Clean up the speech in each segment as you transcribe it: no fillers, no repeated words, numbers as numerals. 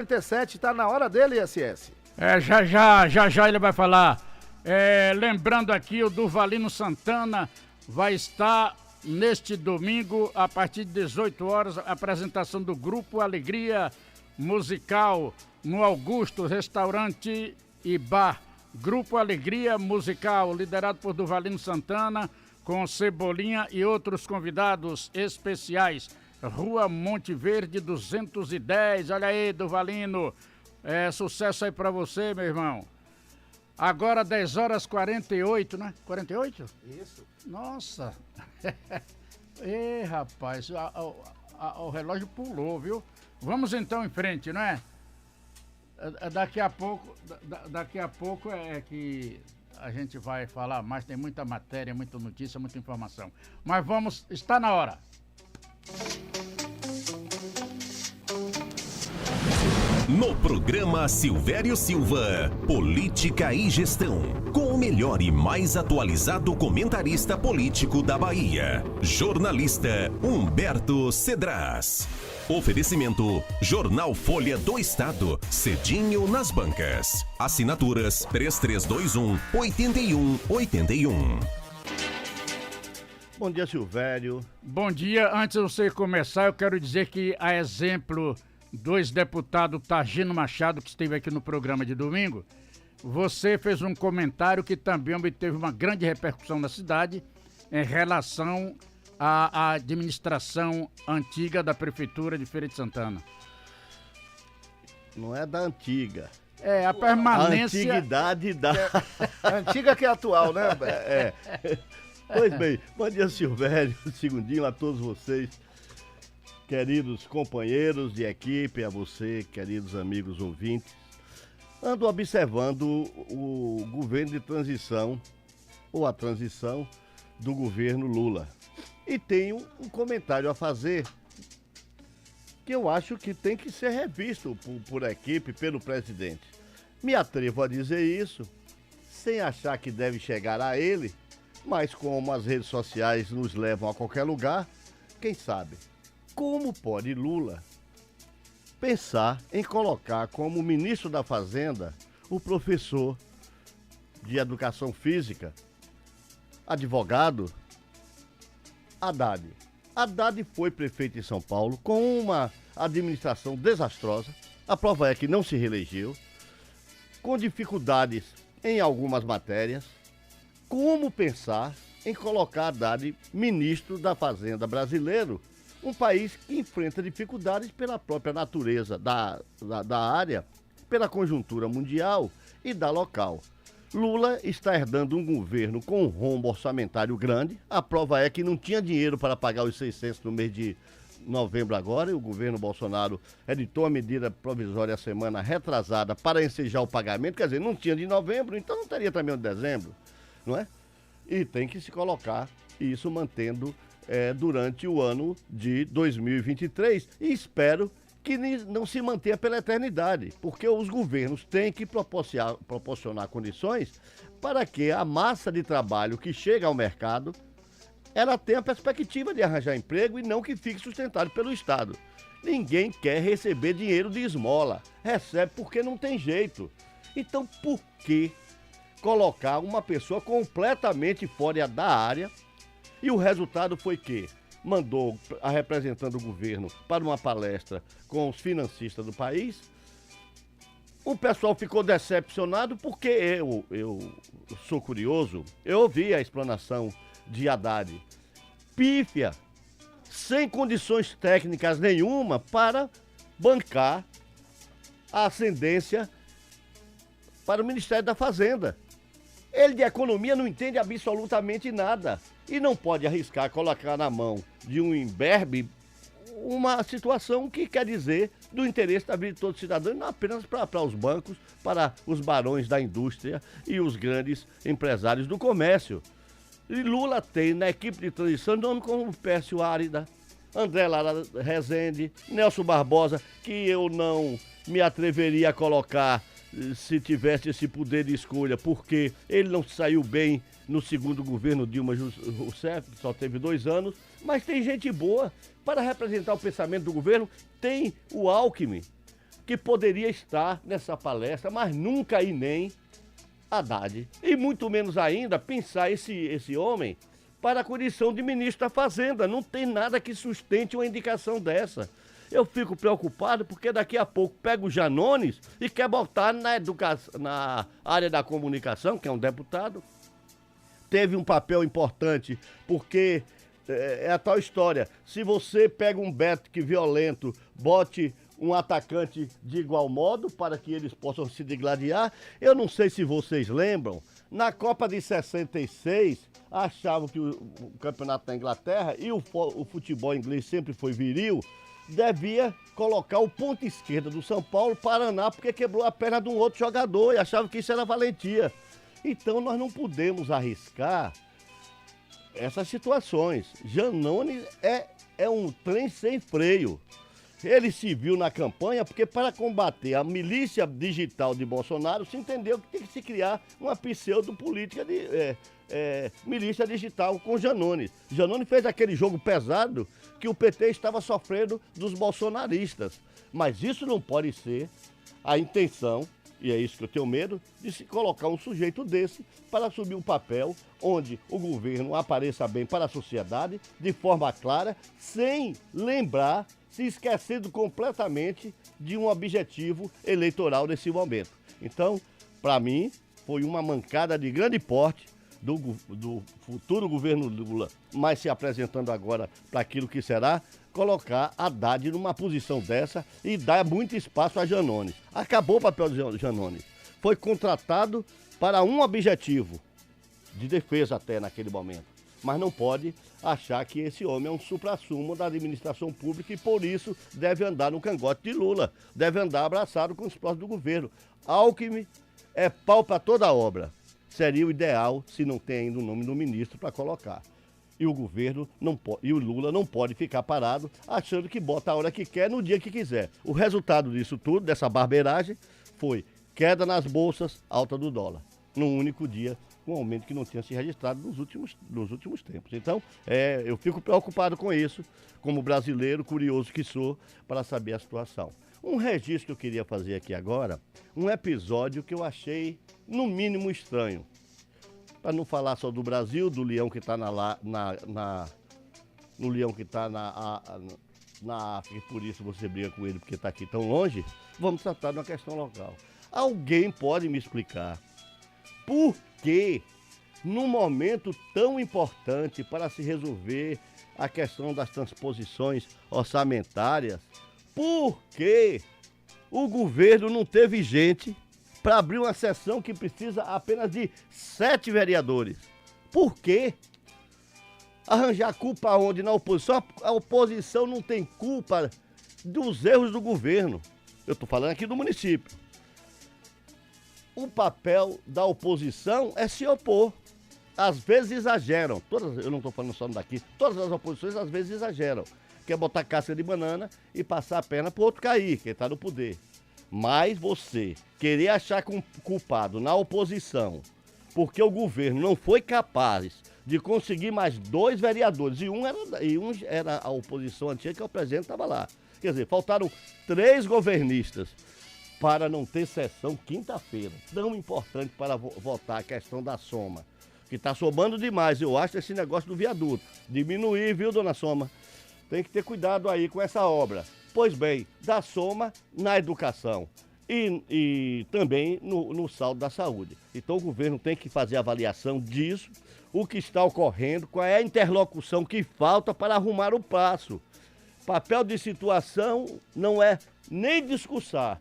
47, tá na hora dele, ISS. Já ele vai falar. Lembrando aqui, o Durvalino Santana vai estar neste domingo, a partir de 18 horas, a apresentação do Grupo Alegria Musical no Augusto Restaurante e Bar. Grupo Alegria Musical, liderado por Durvalino Santana, com Cebolinha e outros convidados especiais. Rua Monte Verde 210, olha aí, Durvalino, sucesso aí pra você, meu irmão. Agora 10 horas 48, né? 48? Isso. Nossa. Rapaz, o relógio pulou, viu? Vamos então em frente, não é? Daqui a pouco é que a gente vai falar mais, tem muita matéria, muita notícia, muita informação. Mas vamos, está na hora. No programa Silvério Silva, Política e Gestão, com o melhor e mais atualizado comentarista político da Bahia, jornalista Humberto Cedras. Oferecimento, Jornal Folha do Estado, cedinho nas bancas. Assinaturas 3321-8181. Bom dia, Silvério. Bom dia, antes de você começar, eu quero dizer que, a exemplo do ex-deputado Targino Machado, que esteve aqui no programa de domingo, você fez um comentário que também obteve uma grande repercussão na cidade em relação à administração antiga da Prefeitura de Feira de Santana. Não é da antiga. A permanência... A antiguidade da... A antiga que é atual, né? Pois bem, bom dia, Silvério, segundinho a todos vocês. Queridos companheiros de equipe, a você, queridos amigos ouvintes, ando observando o governo de transição, ou a transição do governo Lula. E tenho um comentário a fazer que eu acho que tem que ser revisto por equipe, pelo presidente. Me atrevo a dizer isso, sem achar que deve chegar a ele, mas como as redes sociais nos levam a qualquer lugar, quem sabe? Como pode Lula pensar em colocar como ministro da Fazenda o professor de Educação Física, advogado, Haddad? Haddad foi prefeito em São Paulo com uma administração desastrosa, a prova é que não se reelegeu, com dificuldades em algumas matérias. Como pensar em colocar Haddad ministro da Fazenda brasileiro? Um país que enfrenta dificuldades pela própria natureza da área, pela conjuntura mundial e da local. Lula está herdando um governo com um rombo orçamentário grande. A prova é que não tinha dinheiro para pagar os 600 no mês de novembro agora, e o governo Bolsonaro editou a medida provisória a semana retrasada para ensejar o pagamento. Quer dizer, não tinha de novembro, então não teria também o de dezembro, não é? E tem que se colocar isso mantendo durante o ano de 2023, e espero que não se mantenha pela eternidade, porque os governos têm que proporcionar condições para que a massa de trabalho que chega ao mercado, ela tenha a perspectiva de arranjar emprego e não que fique sustentado pelo Estado. Ninguém quer receber dinheiro de esmola, recebe porque não tem jeito. Então, por que colocar uma pessoa completamente fora da área? E o resultado foi que mandou a representante do governo para uma palestra com os financistas do país. O pessoal ficou decepcionado porque eu sou curioso. Eu ouvi a explanação de Haddad. Pífia, sem condições técnicas nenhuma para bancar a ascendência para o Ministério da Fazenda. Ele de economia não entende absolutamente nada e não pode arriscar colocar na mão de um imberbe uma situação que quer dizer do interesse da vida de todo cidadão, e não apenas para os bancos, para os barões da indústria e os grandes empresários do comércio. E Lula tem na equipe de transição nome como Pércio Árida, André Lara Rezende, Nelson Barbosa, que eu não me atreveria a colocar se tivesse esse poder de escolha, porque ele não saiu bem no segundo governo Dilma Rousseff, que só teve 2 anos, mas tem gente boa para representar o pensamento do governo. Tem o Alckmin, que poderia estar nessa palestra, mas nunca e nem Haddad. E muito menos ainda pensar esse homem para a condição de ministro da Fazenda. Não tem nada que sustente uma indicação dessa. Eu fico preocupado porque daqui a pouco pega o Janones e quer botar na área da comunicação, que é um deputado. Teve um papel importante porque é a tal história. Se você pega um Beto que violento, bote um atacante de igual modo para que eles possam se degladiar. Eu não sei se vocês lembram, na Copa de 66, achavam que o campeonato da Inglaterra e o futebol inglês sempre foi viril, devia colocar o ponta esquerda do São Paulo, Paraná, porque quebrou a perna de um outro jogador e achavam que isso era valentia. Então nós não podemos arriscar essas situações. Janones é um trem sem freio. Ele se viu na campanha porque para combater a milícia digital de Bolsonaro se entendeu que tem que se criar uma pseudo-política de milícia digital com Janones. Janones fez aquele jogo pesado que o PT estava sofrendo dos bolsonaristas. Mas isso não pode ser a intenção, e é isso que eu tenho medo, de se colocar um sujeito desse para assumir um papel onde o governo apareça bem para a sociedade, de forma clara, sem lembrar, se esquecendo completamente de um objetivo eleitoral nesse momento. Então, para mim, foi uma mancada de grande porte do futuro governo Lula, mas se apresentando agora para aquilo que será, colocar Haddad numa posição dessa e dar muito espaço a Janones. Acabou o papel de Janones. Foi contratado para um objetivo, de defesa até naquele momento. Mas não pode achar que esse homem é um suprassumo da administração pública e por isso deve andar no cangote de Lula, deve andar abraçado com os próximos do governo. Alckmin é pau para toda a obra. Seria o ideal se não tem ainda o nome do ministro para colocar. E o governo não pode, e o Lula não pode ficar parado achando que bota a hora que quer, no dia que quiser. O resultado disso tudo, dessa barbeiragem, foi queda nas bolsas, alta do dólar. Num único dia, um aumento que não tinha se registrado nos últimos tempos. Então, eu fico preocupado com isso, como brasileiro, curioso que sou, para saber a situação. Um registro que eu queria fazer aqui agora, um episódio que eu achei, no mínimo, estranho. Para não falar só do Brasil, do leão que está no leão que está na África, e por isso você briga com ele porque está aqui tão longe, vamos tratar de uma questão local. Alguém pode me explicar por que, num momento tão importante para se resolver a questão das transposições orçamentárias, por que o governo não teve gente para abrir uma sessão que precisa apenas de 7 vereadores? Por quê? Arranjar culpa onde na oposição? A oposição não tem culpa dos erros do governo. Eu estou falando aqui do município. O papel da oposição é se opor. Às vezes exageram. Eu não estou falando só daqui. Todas as oposições às vezes exageram. Quer botar casca de banana e passar a perna para o outro cair, quem está no poder. Mas você querer achar culpado na oposição, porque o governo não foi capaz de conseguir mais 2 vereadores, e um era a oposição antiga, que o presidente estava lá. Quer dizer, faltaram 3 governistas para não ter sessão quinta-feira, tão importante para votar a questão da soma, que está somando demais, eu acho, esse negócio do viaduto. Diminuir, viu, dona Soma? Tem que ter cuidado aí com essa obra. Pois bem, da soma na educação e também no saldo da saúde. Então o governo tem que fazer avaliação disso, o que está ocorrendo, qual é a interlocução que falta para arrumar o passo. Papel de situação não é nem discursar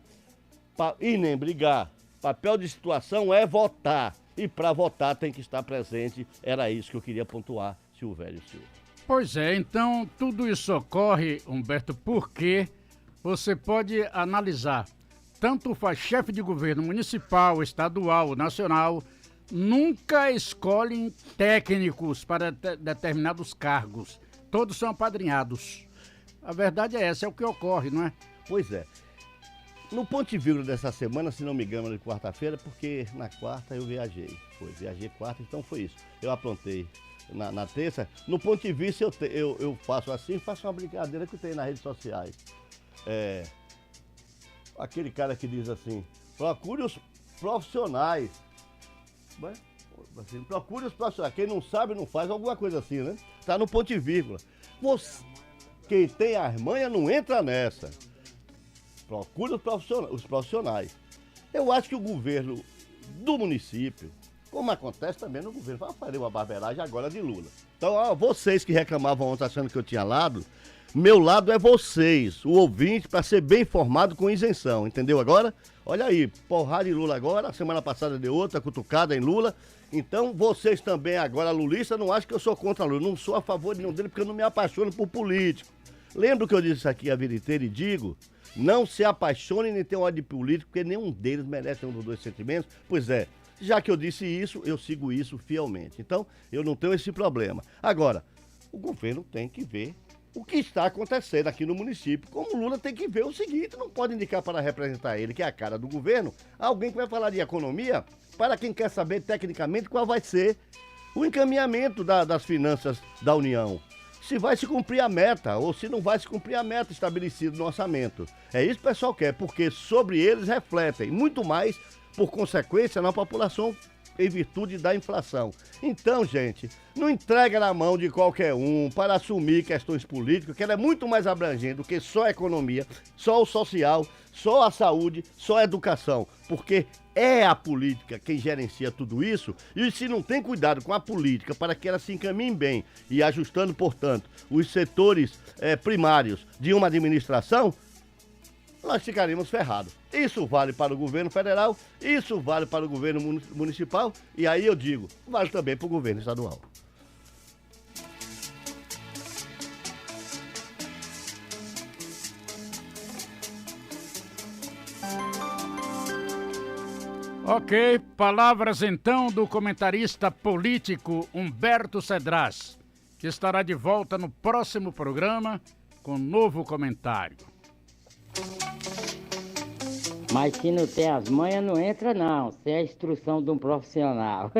e nem brigar. Papel de situação é votar. E para votar tem que estar presente. Era isso que eu queria pontuar, Silvério Silva. Pois é, então tudo isso ocorre, Humberto, porque você pode analisar, tanto faz chefe de governo municipal, estadual, nacional, nunca escolhem técnicos para determinados cargos, todos são apadrinhados. A verdade é essa, é o que ocorre, não é? Pois é. No Ponte Vírgula dessa semana, se não me engano, de quarta-feira, porque na quarta eu viajei. Viajei quarta, então foi isso. Eu aprontei na terça. No Ponte Vista eu faço assim, faço uma brincadeira que tem nas redes sociais. aquele cara que diz assim, procure os profissionais. Assim, procure os profissionais. Quem não sabe, não faz, alguma coisa assim, né? Tá no ponto e vírgula. Quem tem as manhas não entra nessa. Procure os profissionais. Eu acho que o governo do município, como acontece também no governo, vai fazer uma barbeiragem agora de Lula. Então, vocês que reclamavam ontem achando que eu tinha lado, meu lado é vocês, o ouvinte, para ser bem informado com isenção, entendeu agora? Olha aí, porrada em Lula agora, a semana passada deu outra, cutucada em Lula. Então, vocês também agora, lulista, não acham que eu sou contra Lula, não sou a favor de nenhum dele, porque eu não me apaixono por político. Lembra que eu disse isso aqui a vida inteira e digo? Não se apaixone nem tenha ódio de político, porque nenhum deles merece um dos dois sentimentos. Pois é, já que eu disse isso, eu sigo isso fielmente. Então, eu não tenho esse problema. Agora, o governo tem que ver o que está acontecendo aqui no município. Como o Lula tem que ver o seguinte, não pode indicar para representar ele, que é a cara do governo, alguém que vai falar de economia, para quem quer saber tecnicamente qual vai ser o encaminhamento das finanças da União. Se vai se cumprir a meta ou se não vai se cumprir a meta estabelecida no orçamento. É isso que o pessoal quer, porque sobre eles refletem muito mais, por consequência, na população em virtude da inflação. Então, gente, não entrega na mão de qualquer um para assumir questões políticas, que ela é muito mais abrangente do que só a economia, só o social, só a saúde, só a educação, porque é a política quem gerencia tudo isso, e se não tem cuidado com a política para que ela se encaminhe bem e ajustando, portanto, os setores primários de uma administração, nós ficaríamos ferrados. Isso vale para o governo federal, isso vale para o governo municipal, e aí eu digo, vale também para o governo estadual. Ok, palavras então do comentarista político Humberto Cedras, que estará de volta no próximo programa com novo comentário. Mas se não tem as manhas, não entra não. Sem a instrução de um profissional.